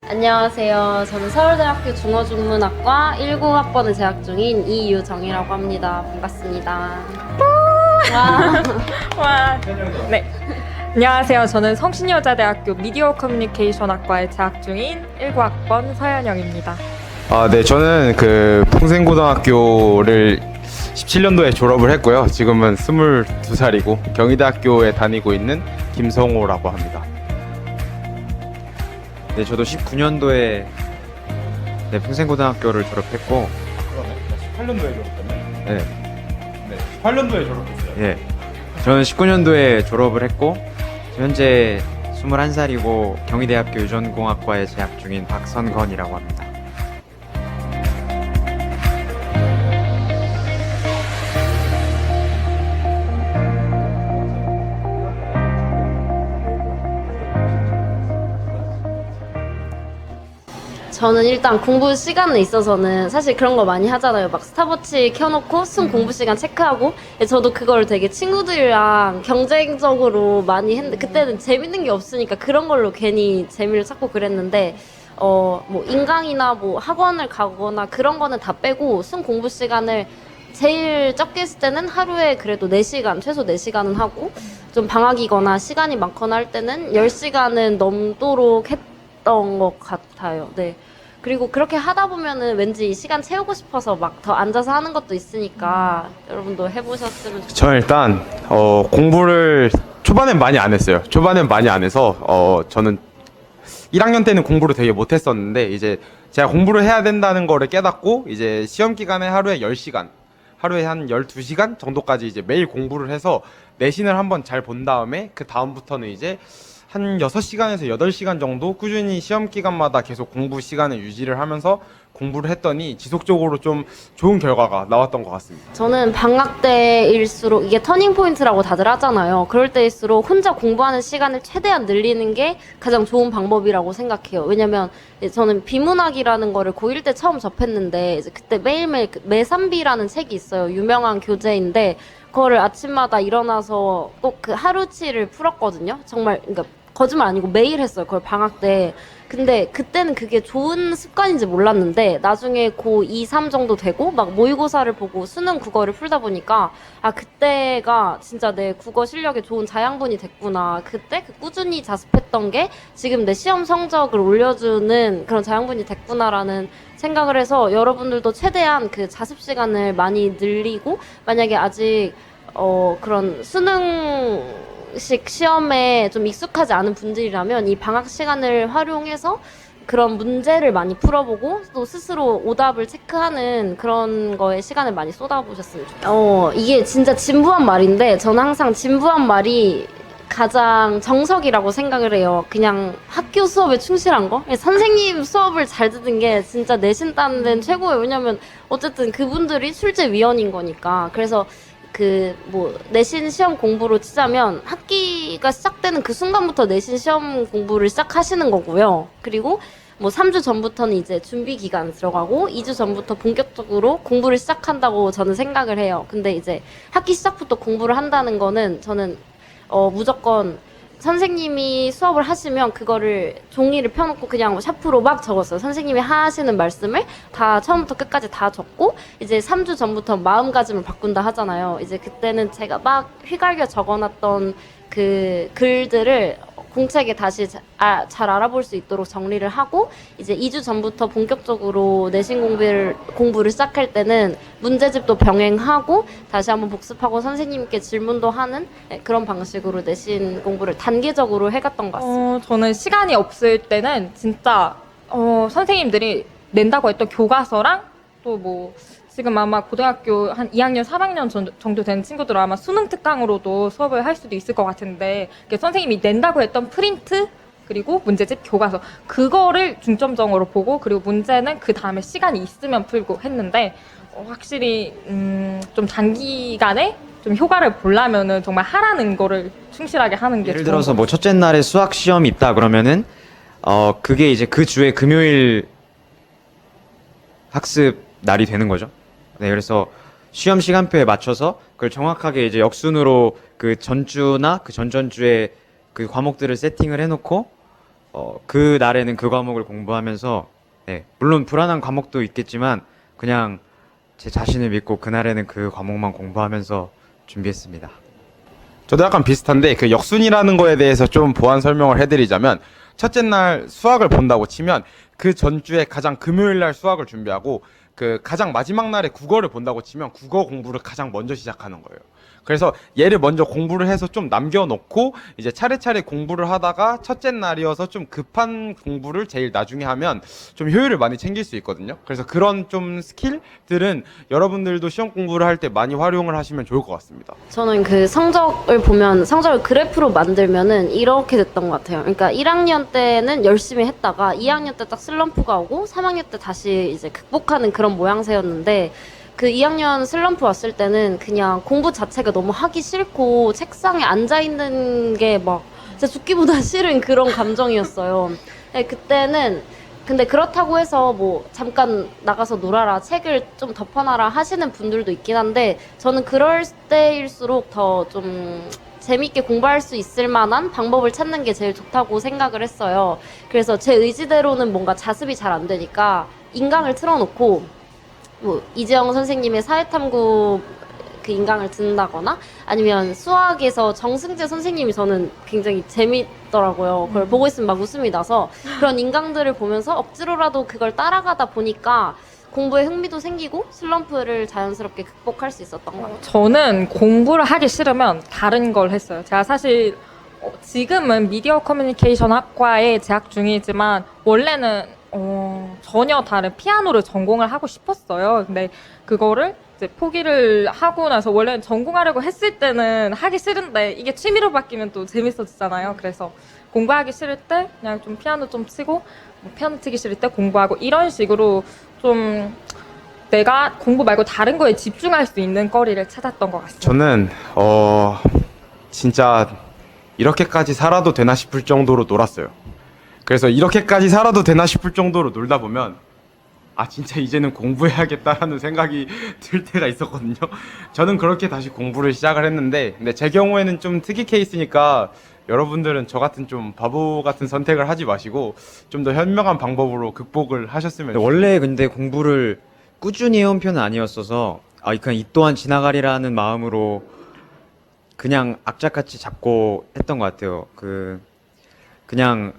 안녕하세요. 저는 서울대학교 중어중문학과 19학번에 재학 중인 이유정이라고 합니다. 반갑습니다. 와. 와, 네. 안녕하세요. 저는 성신여자대학교 미디어 커뮤니케이션학과에 재학 중인 19학번 서현영입니다. 네, 저는 평생고등학교를 17년도에 졸업을 했고요. 지금은 22살이고 경희대학교에 다니고 있는 김성호라고 합니다. 네, 저도 19년도에 평생고등학교를 졸업했고, 그러네. 18년도에 졸업했네. 네, 네, 18년도에 졸업했어요. 예, 저는 19년도에 졸업을 했고, 현재 21살이고 경희대학교 유전공학과에 재학 중인 박선건이라고 합니다. 저는 일단 공부 시간에 있어서는 사실 그런 거 많이 하잖아요. 막 스탑워치 켜놓고 숨 공부 시간 체크하고. 저도 그걸 되게 친구들이랑 경쟁적으로 많이 했는데 그때는 재밌는 게 없으니까 그런 걸로 괜히 재미를 찾고 그랬는데 뭐 인강이나 뭐 학원을 가거나 그런 거는 다 빼고 숨 공부 시간을 제일 적게 했을 때는 하루에 그래도 4시간, 최소 4시간은 하고 좀 방학이거나 시간이 많거나 할 때는 10시간은 넘도록 했던 것 같아요. 네. 그리고 그렇게 하다 보면은 왠지 이 시간 채우고 싶어서 막 더 앉아서 하는 것도 있으니까 여러분도 해보셨으면 좋겠어요. 저는 일단 공부를 초반엔 많이 안 했어요. 초반엔 많이 안 해서 저는 1학년 때는 공부를 되게 못 했었는데 이제 제가 공부를 해야 된다는 거를 깨닫고 이제 시험 기간에 하루에 10시간, 하루에 한 12시간 정도까지 이제 매일 공부를 해서 내신을 한번 잘 본 다음에 그 다음부터는 이제 한 6시간에서 8시간 정도 꾸준히 시험 기간마다 계속 공부 시간을 유지를 하면서 공부를 했더니 지속적으로 좀 좋은 결과가 나왔던 것 같습니다. 저는 방학 때일수록 이게 터닝 포인트라고 다들 하잖아요. 그럴 때일수록 혼자 공부하는 시간을 최대한 늘리는 게 가장 좋은 방법이라고 생각해요. 왜냐면 저는 비문학이라는 거를 고1 때 처음 접했는데 이제 그때 매일매일 매삼비라는 책이 있어요. 유명한 교재인데 그거를 아침마다 일어나서 꼭 그 하루치를 풀었거든요. 정말 그러니까 거짓말 아니고 매일 했어요. 그걸 방학 때. 근데 그때는 그게 좋은 습관인지 몰랐는데 나중에 고2, 3 정도 되고 막 모의고사를 보고 수능 국어를 풀다 보니까 아 그때가 진짜 내 국어 실력에 좋은 자양분이 됐구나. 그때 그 꾸준히 자습했던 게 지금 내 시험 성적을 올려주는 그런 자양분이 됐구나라는 생각을 해서 여러분들도 최대한 그 자습 시간을 많이 늘리고 만약에 아직 그런 수능식 시험에 좀 익숙하지 않은 분들이라면 이 방학 시간을 활용해서 그런 문제를 많이 풀어보고 또 스스로 오답을 체크하는 그런 거에 시간을 많이 쏟아보셨으면 좋겠어요. 이게 진짜 진부한 말인데 저는 항상 진부한 말이 가장 정석이라고 생각을 해요. 그냥 학교 수업에 충실한 거? 선생님 수업을 잘 듣는 게 진짜 내신 따는 데는 최고예요. 왜냐면 어쨌든 그분들이 출제위원인 거니까. 그래서 뭐 내신 시험 공부로 치자면 학기가 시작되는 그 순간부터 내신 시험 공부를 시작하시는 거고요. 그리고 뭐 3주 전부터는 이제 준비 기간 들어가고 2주 전부터 본격적으로 공부를 시작한다고 저는 생각을 해요. 근데 이제 학기 시작부터 공부를 한다는 거는 저는 무조건 선생님이 수업을 하시면 그거를 종이를 펴놓고 그냥 뭐 샤프로 막 적었어요. 선생님이 하시는 말씀을 다 처음부터 끝까지 다 적고 이제 3주 전부터 마음가짐을 바꾼다 하잖아요. 이제 그때는 제가 막 휘갈겨 적어놨던 그 글들을 공책에 다시 잘 알아볼 수 있도록 정리를 하고 이제 2주 전부터 본격적으로 내신 공부를 시작할 때는 문제집도 병행하고 다시 한번 복습하고 선생님께 질문도 하는 그런 방식으로 내신 공부를 단계적으로 해갔던 것 같습니다. 저는 시간이 없을 때는 진짜 선생님들이 낸다고 했던 교과서랑 또 뭐 지금 아마 고등학교 한 2학년, 3학년 정도 되는 친구들은 아마 수능 특강으로도 수업을 할 수도 있을 것 같은데 선생님이 낸다고 했던 프린트 그리고 문제집, 교과서 그거를 중점적으로 보고 그리고 문제는 그 다음에 시간이 있으면 풀고 했는데 확실히 좀 단기간에 좀 효과를 보려면은 정말 하라는 거를 충실하게 하는 게 예를 좋은 들어서 것 뭐 첫째 날에 수학 시험이 있다 그러면은 그게 이제 그 주에 금요일 학습 날이 되는 거죠. 네, 그래서 시험 시간표에 맞춰서 그걸 정확하게 이제 역순으로 그 전주나 그 전전주에 그 과목들을 세팅을 해놓고 그 날에는 그 과목을 공부하면서 네, 물론 불안한 과목도 있겠지만 그냥 제 자신을 믿고 그날에는 그 과목만 공부하면서 준비했습니다. 저도 약간 비슷한데 그 역순이라는 거에 대해서 좀 보완 설명을 해드리자면 첫째 날 수학을 본다고 치면 그 전주에 가장 금요일 날 수학을 준비하고 그 가장 마지막 날에 국어를 본다고 치면 국어 공부를 가장 먼저 시작하는 거예요. 그래서 얘를 먼저 공부를 해서 좀 남겨놓고 이제 차례차례 공부를 하다가 첫째 날이어서 좀 급한 공부를 제일 나중에 하면 좀 효율을 많이 챙길 수 있거든요. 그래서 그런 좀 스킬들은 여러분들도 시험 공부를 할 때 많이 활용을 하시면 좋을 것 같습니다. 저는 그 성적을 보면 성적을 그래프로 만들면은 이렇게 됐던 것 같아요. 그러니까 1학년 때는 열심히 했다가 2학년 때 딱 슬럼프가 오고 3학년 때 다시 이제 극복하는 그런 모양새였는데 그 2학년 슬럼프 왔을 때는 그냥 공부 자체가 너무 하기 싫고 책상에 앉아 있는 게 막 진짜 죽기보다 싫은 그런 감정이었어요. 네, 그때는 근데 그렇다고 해서 뭐 잠깐 나가서 놀아라, 책을 좀 덮어놔라 하시는 분들도 있긴 한데 저는 그럴 때일수록 더 좀 재밌게 공부할 수 있을 만한 방법을 찾는 게 제일 좋다고 생각을 했어요. 그래서 제 의지대로는 뭔가 자습이 잘 안 되니까 인강을 틀어놓고 뭐 이재영 선생님의 사회탐구 그 인강을 듣는다거나 아니면 수학에서 정승재 선생님이 저는 굉장히 재밌더라고요. 그걸 보고 있으면 막 웃음이 나서 그런 인강들을 보면서 억지로라도 그걸 따라가다 보니까 공부에 흥미도 생기고 슬럼프를 자연스럽게 극복할 수 있었던 것 같아요. 저는 공부를 하기 싫으면 다른 걸 했어요. 제가 사실 지금은 미디어 커뮤니케이션 학과에 재학 중이지만 원래는 전혀 다른 피아노를 전공을 하고 싶었어요. 근데 그거를 이제 포기를 하고 나서 원래 전공하려고 했을 때는 하기 싫은데 이게 취미로 바뀌면 또 재밌어지잖아요. 그래서 공부하기 싫을 때 그냥 좀 피아노 좀 치고 뭐 피아노 치기 싫을 때 공부하고 이런 식으로 좀 내가 공부 말고 다른 거에 집중할 수 있는 거리를 찾았던 것 같습니다. 저는 진짜 이렇게까지 살아도 되나 싶을 정도로 놀았어요. 그래서 이렇게까지 살아도 되나 싶을 정도로 놀다 보면 아 진짜 이제는 공부해야겠다라는 생각이 들 때가 있었거든요. 저는 그렇게 다시 공부를 시작을 했는데 근데 제 경우에는 좀 특이 케이스니까 여러분들은 저 같은 좀 바보 같은 선택을 하지 마시고 좀 더 현명한 방법으로 극복을 하셨으면 좋겠습니다. 원래 근데 공부를 꾸준히 해온 편은 아니었어서 그냥 이 또한 지나가리라는 마음으로 그냥 악착같이 잡고 했던 것 같아요. 그냥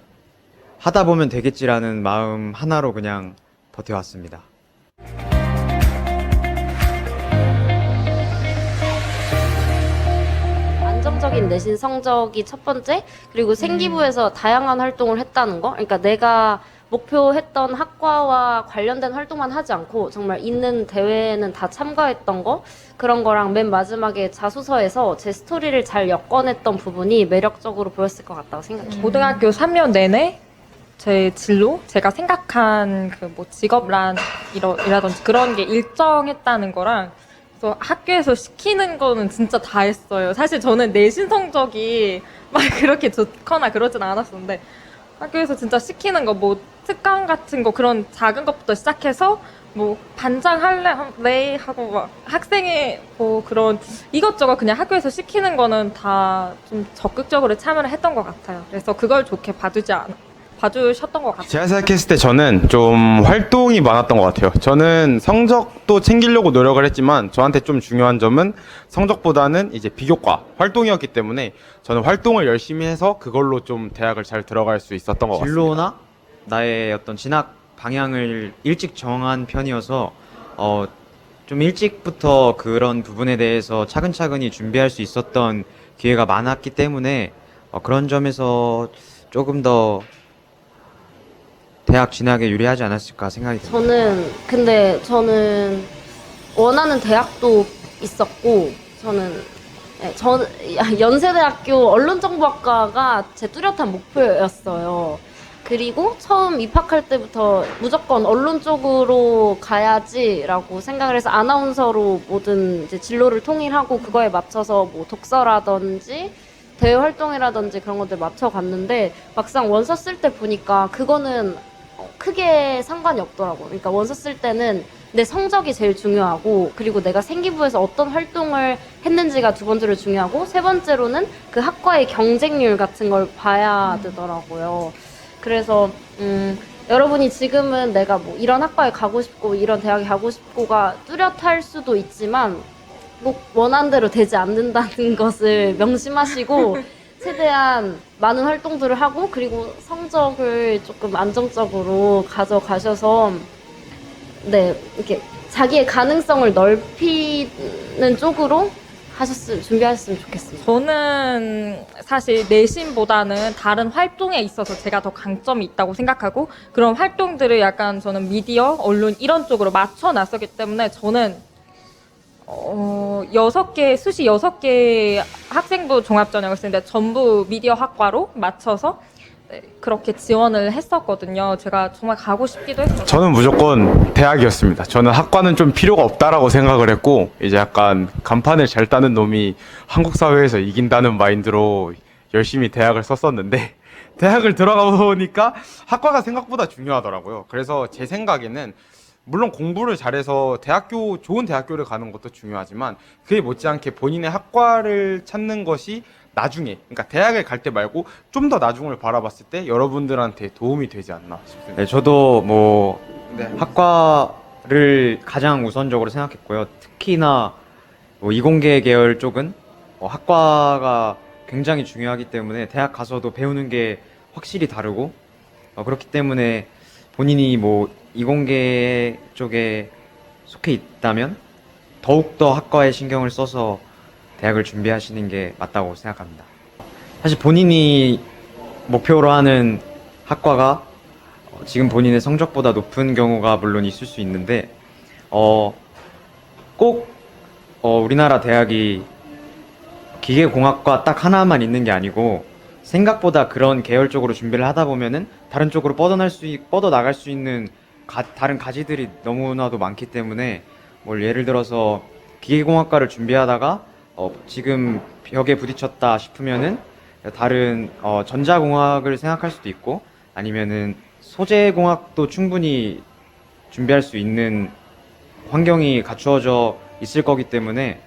하다 보면 되겠지라는 마음 하나로 그냥 버텨왔습니다. 안정적인 내신 성적이 첫 번째, 그리고 생기부에서 다양한 활동을 했다는 거. 그러니까 내가 목표했던 학과와 관련된 활동만 하지 않고 정말 있는 대회는 다 참가했던 거, 그런 거랑 맨 마지막에 자소서에서 제 스토리를 잘 엮어냈던 부분이 매력적으로 보였을 것 같다고 생각해요. 고등학교 3년 내내 제 진로, 제가 생각한 그 뭐 직업란이라든지 그런 게 일정했다는 거랑 그래서 학교에서 시키는 거는 진짜 다 했어요. 사실 저는 내신 성적이 막 그렇게 좋거나 그러진 않았었는데 학교에서 진짜 시키는 거 뭐 특강 같은 거 그런 작은 것부터 시작해서 뭐 반장 할래? 네 하고 막 학생의 뭐 그런 이것저것 그냥 학교에서 시키는 거는 다 좀 적극적으로 참여를 했던 것 같아요. 그래서 그걸 좋게 봐주셨던 것 같아요. 제가 생각했을 때 저는 좀 활동이 많았던 것 같아요. 저는 성적도 챙기려고 노력을 했지만 저한테 좀 중요한 점은 성적보다는 이제 비교과 활동이었기 때문에 저는 활동을 열심히 해서 그걸로 좀 대학을 잘 들어갈 수 있었던 것 같습니다. 진로나 나의 어떤 진학 방향을 일찍 정한 편이어서 좀 일찍부터 그런 부분에 대해서 차근차근히 준비할 수 있었던 기회가 많았기 때문에 그런 점에서 조금 더 대학 진학에 유리하지 않았을까 생각이 듭니다. 저는 원하는 대학도 있었고 연세대학교 언론정보학과가 제 뚜렷한 목표였어요. 그리고 처음 입학할 때부터 무조건 언론 쪽으로 가야지라고 생각을 해서 아나운서로 모든 이제 진로를 통일하고 그거에 맞춰서 뭐 독서라든지 대외 활동이라든지 그런 것들 맞춰갔는데 막상 원서 쓸 때 보니까 그거는 크게 상관이 없더라고요. 그러니까 원서 쓸 때는 내 성적이 제일 중요하고 그리고 내가 생기부에서 어떤 활동을 했는지가 두 번째로 중요하고 세 번째로는 그 학과의 경쟁률 같은 걸 봐야 되더라고요. 그래서 여러분이 지금은 내가 뭐 이런 학과에 가고 싶고 이런 대학에 가고 싶고가 뚜렷할 수도 있지만 꼭 원한대로 되지 않는다는 것을 명심하시고 최대한 많은 활동들을 하고 그리고 성적을 조금 안정적으로 가져가셔서 네 이렇게 자기의 가능성을 넓히는 쪽으로 준비하셨으면 좋겠습니다. 저는 사실 내신보다는 다른 활동에 있어서 제가 더 강점이 있다고 생각하고 그런 활동들을 약간 저는 미디어, 언론 이런 쪽으로 맞춰놨었기 때문에 저는 6개, 수시 6개 학생부 종합전형을 쓰는데 전부 미디어 학과로 맞춰서 네, 그렇게 지원을 했었거든요. 제가 정말 가고 싶기도 했어요. 저는 무조건 대학이었습니다. 저는 학과는 좀 필요가 없다라고 생각을 했고 이제 약간 간판을 잘 따는 놈이 한국 사회에서 이긴다는 마인드로 열심히 대학을 썼었는데 대학을 들어가 보니까 학과가 생각보다 중요하더라고요. 그래서 제 생각에는 물론 공부를 잘해서 좋은 대학교를 가는 것도 중요하지만 그에 못지않게 본인의 학과를 찾는 것이 나중에, 그러니까 대학을 갈 때 말고 좀 더 나중을 바라봤을 때 여러분들한테 도움이 되지 않나 싶습니다. 네, 저도 뭐 네. 학과를 가장 우선적으로 생각했고요. 특히나 뭐 이공계 계열 쪽은 학과가 굉장히 중요하기 때문에 대학 가서도 배우는 게 확실히 다르고 그렇기 때문에 본인이 뭐 이공계 쪽에 속해 있다면 더욱더 학과에 신경을 써서 대학을 준비하시는 게 맞다고 생각합니다. 사실 본인이 목표로 하는 학과가 지금 본인의 성적보다 높은 경우가 물론 있을 수 있는데 꼭 우리나라 대학이 기계공학과 딱 하나만 있는 게 아니고 생각보다 그런 계열적으로 준비를 하다 보면은 다른 쪽으로 뻗어나갈 수 있는 다른 가지들이 너무나도 많기 때문에 뭘 예를 들어서 기계공학과를 준비하다가 지금 벽에 부딪혔다 싶으면은 다른 전자공학을 생각할 수도 있고 아니면은 소재공학도 충분히 준비할 수 있는 환경이 갖추어져 있을 거기 때문에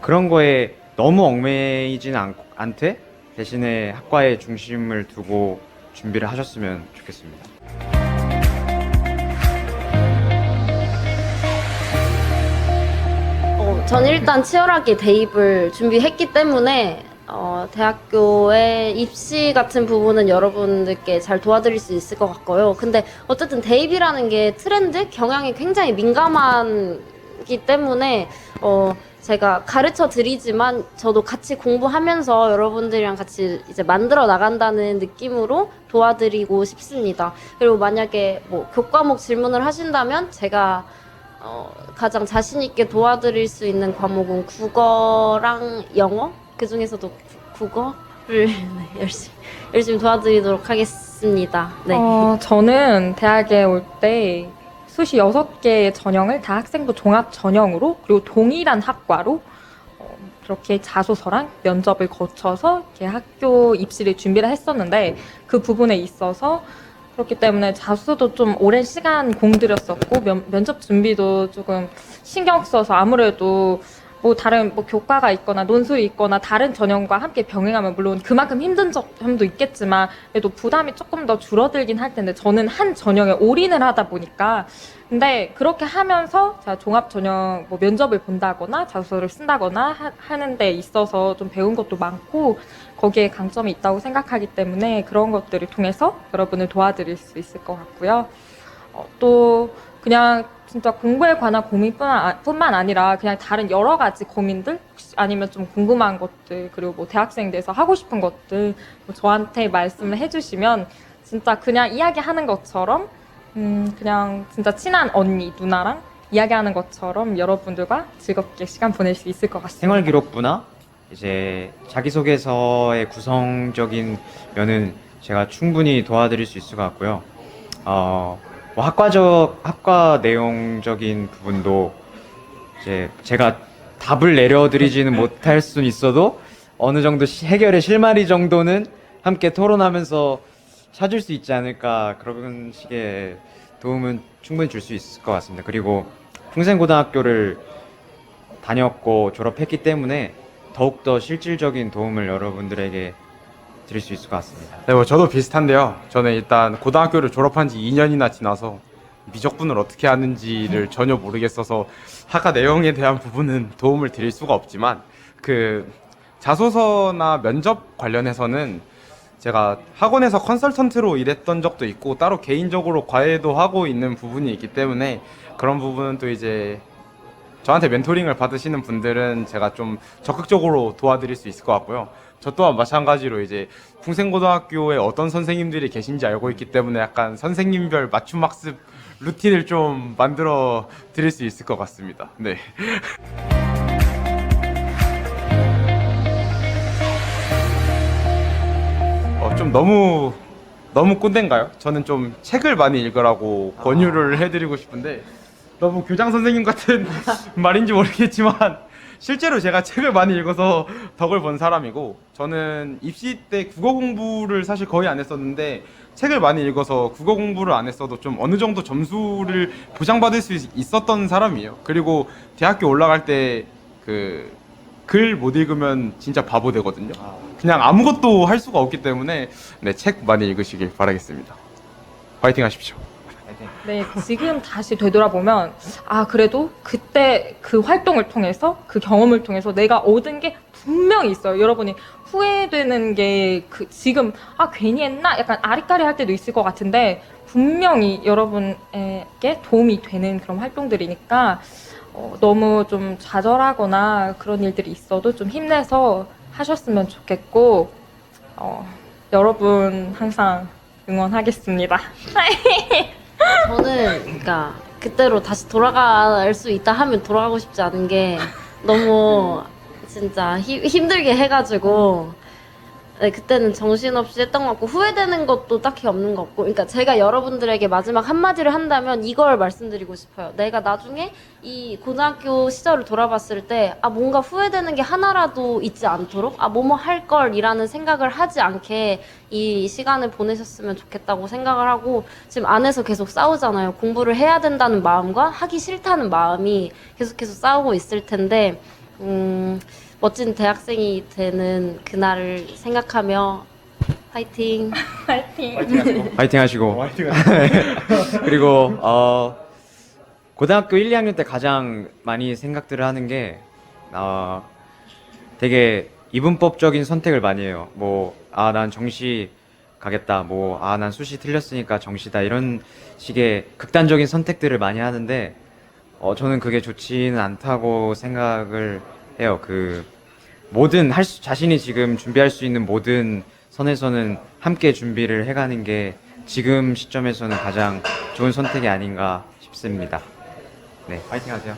그런 거에 너무 얽매이지는 않되 대신에 학과에 중심을 두고 준비를 하셨으면 좋겠습니다. 전 일단 치열하게 대입을 준비했기 때문에 대학교에 입시 같은 부분은 여러분들께 잘 도와드릴 수 있을 것 같고요. 근데 어쨌든 대입이라는 게 트렌드, 경향이 굉장히 민감하기 때문에 제가 가르쳐 드리지만 저도 같이 공부하면서 여러분들이랑 같이 이제 만들어 나간다는 느낌으로 도와드리고 싶습니다. 그리고 만약에 뭐 교과목 질문을 하신다면 제가 가장 자신 있게 도와드릴 수 있는 과목은 국어랑 영어? 그 중에서도 국어를 네, 열심히 도와드리도록 하겠습니다. 네. 저는 대학에 올 때 수시 6개의 전형을 다 학생부 종합 전형으로 그리고 동일한 학과로 그렇게 자소서랑 면접을 거쳐서 이렇게 학교 입시를 준비를 했었는데 그 부분에 있어서 그렇기 때문에 자소도 좀 오랜 시간 공들였었고 면접 준비도 조금 신경 써서 아무래도 뭐 다른 뭐 교과가 있거나 논술이 있거나 다른 전형과 함께 병행하면 물론 그만큼 힘든 점도 있겠지만 그래도 부담이 조금 더 줄어들긴 할 텐데 저는 한 전형에 올인을 하다 보니까 근데 그렇게 하면서 제가 종합 전형 뭐 면접을 본다거나 자소서를 쓴다거나 하는 데 있어서 좀 배운 것도 많고 거기에 강점이 있다고 생각하기 때문에 그런 것들을 통해서 여러분을 도와드릴 수 있을 것 같고요. 또 그냥 진짜 공부에 관한 고민뿐만 아니라 그냥 다른 여러 가지 고민들 아니면 좀 궁금한 것들 그리고 뭐 대학생 돼서 하고 싶은 것들 뭐 저한테 말씀을 해주시면 진짜 그냥 이야기하는 것처럼 그냥 진짜 친한 언니 누나랑 이야기하는 것처럼 여러분들과 즐겁게 시간 보낼 수 있을 것 같습니다. 생활기록부나 이제 자기소개서의 구성적인 면은 제가 충분히 도와드릴 수 있을 것 같고요. 뭐 학과 내용적인 부분도 이제 제가 답을 내려드리지는 못할 수는 있어도 어느 정도 해결의 실마리 정도는 함께 토론하면서 찾을 수 있지 않을까 그런 식의 도움은 충분히 줄 수 있을 것 같습니다. 그리고 평생고등학교를 다녔고 졸업했기 때문에 더욱더 실질적인 도움을 여러분들에게 드릴 수 있을 것 같습니다. 네, 뭐 저도 비슷한데요. 저는 일단 고등학교를 졸업한 지 2년이나 지나서 미적분을 어떻게 하는지를 전혀 모르겠어서 학과 내용에 대한 부분은 도움을 드릴 수가 없지만 그 자소서나 면접 관련해서는 제가 학원에서 컨설턴트로 일했던 적도 있고 따로 개인적으로 과외도 하고 있는 부분이 있기 때문에 그런 부분은 또 이제 저한테 멘토링을 받으시는 분들은 제가 좀 적극적으로 도와드릴 수 있을 것 같고요. 저 또한 마찬가지로 이제 풍생고등학교에 어떤 선생님들이 계신지 알고 있기 때문에 약간 선생님별 맞춤 학습 루틴을 좀 만들어 드릴 수 있을 것 같습니다. 네. 좀 너무 꼰대인가요? 저는 좀 책을 많이 읽으라고 권유를 해드리고 싶은데 너무 교장 선생님 같은 말인지 모르겠지만 실제로 제가 책을 많이 읽어서 덕을 본 사람이고 저는 입시 때 국어 공부를 사실 거의 안 했었는데 책을 많이 읽어서 국어 공부를 안 했어도 좀 어느 정도 점수를 보장받을 수 있었던 사람이에요. 그리고 대학교 올라갈 때 그 글 못 읽으면 진짜 바보 되거든요. 그냥 아무것도 할 수가 없기 때문에 네, 책 많이 읽으시길 바라겠습니다. 파이팅 하십시오. 네, 지금 다시 되돌아보면, 아, 그래도 그때 그 활동을 통해서, 그 경험을 통해서 내가 얻은 게 분명히 있어요. 여러분이 후회되는 게 지금, 아, 괜히 했나? 약간 아리까리 할 때도 있을 것 같은데, 분명히 여러분에게 도움이 되는 그런 활동들이니까, 너무 좀 좌절하거나 그런 일들이 있어도 좀 힘내서 하셨으면 좋겠고, 여러분 항상 응원하겠습니다. 저는 그러니까 그때로 다시 돌아갈 수 있다 하면 돌아가고 싶지 않은 게 너무 진짜 힘들게 해가지고 네, 그때는 정신없이 했던 것 같고 후회되는 것도 딱히 없는 것 같고 그러니까 제가 여러분들에게 마지막 한마디를 한다면 이걸 말씀드리고 싶어요. 내가 나중에 이 고등학교 시절을 돌아봤을 때 아 뭔가 후회되는 게 하나라도 있지 않도록 아 뭐뭐 할 걸이라는 생각을 하지 않게 이 시간을 보내셨으면 좋겠다고 생각을 하고 지금 안에서 계속 싸우잖아요. 공부를 해야 된다는 마음과 하기 싫다는 마음이 계속해서 싸우고 있을 텐데 멋진 대학생이 되는 그날을 생각하며 파이팅. 파이팅. 파이팅 하시고. 그리고 고등학교 1, 2학년 때 가장 많이 생각들을 하는 게 되게 이분법적인 선택을 많이 해요. 뭐 난 정시 가겠다. 뭐 난 수시 틀렸으니까 정시다. 이런 식의 극단적인 선택들을 많이 하는데 저는 그게 좋지는 않다고 생각을 해요. 자신이 지금 준비할 수 있는 모든 선에서는 함께 준비를 해가는 게 지금 시점에서는 가장 좋은 선택이 아닌가 싶습니다. 네, 파이팅 하세요.